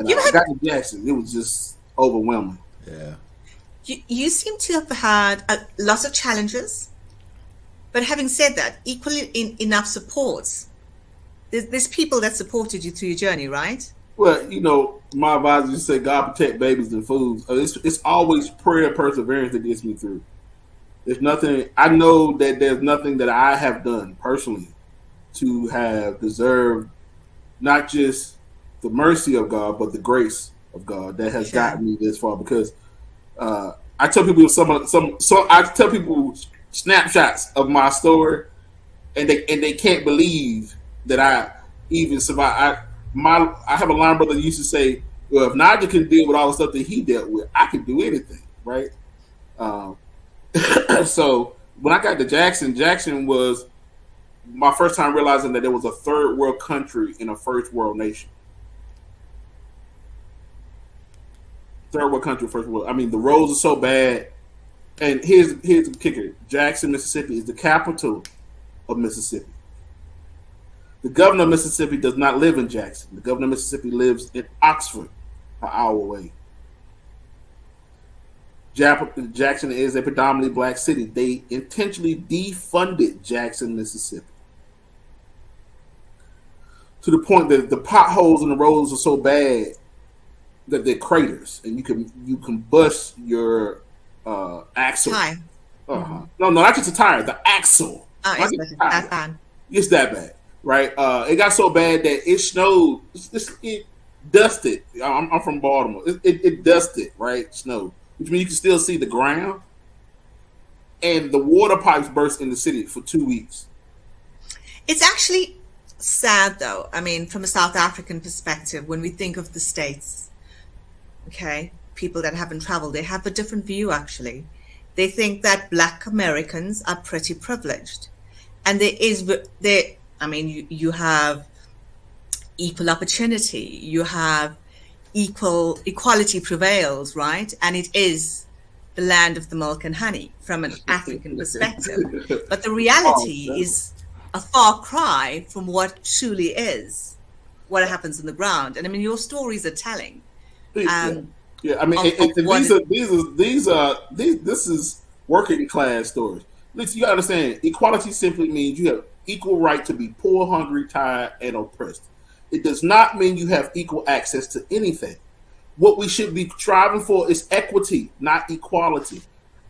And You I had got to Jackson. It was just overwhelming. Yeah. you seem to have had lots of challenges, but having said that, equally enough supports. There's people that supported you through your journey, right? Well, my advisor used to say, God protect babies and fools. It's always prayer and perseverance that gets me through. There's nothing, I know that there's nothing that I have done personally to have deserved not just the mercy of God, but the grace of God that has Sure. gotten me this far. Because I tell people I tell people snapshots of my story, and they can't believe that I even survived. I have a line brother that used to say, "Well, if Najja can deal with all the stuff that he dealt with, I can do anything." Right. Um, so when I got to Jackson, Jackson was my first time realizing that there was a third world country in a first world nation. Third world country, first world. I mean, the roads are so bad. And here's the kicker: Jackson, Mississippi, is the capital of Mississippi. The governor of Mississippi does not live in Jackson. The governor of Mississippi lives in Oxford, an hour away. Jackson is a predominantly black city. They intentionally defunded Jackson, Mississippi, to the point that the potholes in the roads are so bad that they're craters, and you can bust your axle. Tire. No, not just a tire. The axle. Oh, it's that bad. It's that bad, right? It got so bad that it snowed. It dusted. I'm from Baltimore. It dusted, right? Snowed, which means you can still see the ground. And the water pipes burst in the city for 2 weeks. It's actually sad, though. I mean, from a South African perspective, when we think of the States, okay, people that haven't traveled, they have a different view, actually. They think that Black Americans are pretty privileged. And you have equal opportunity, you have equality prevails, right? And it is the land of the milk and honey from an African perspective. But the reality is a far cry from what truly is, what happens on the ground. And I mean, your stories are telling. Yeah, I mean, this is working class stories. Listen, you gotta understand, equality simply means you have equal right to be poor, hungry, tired, and oppressed. It does not mean you have equal access to anything. What we should be striving for is equity, not equality.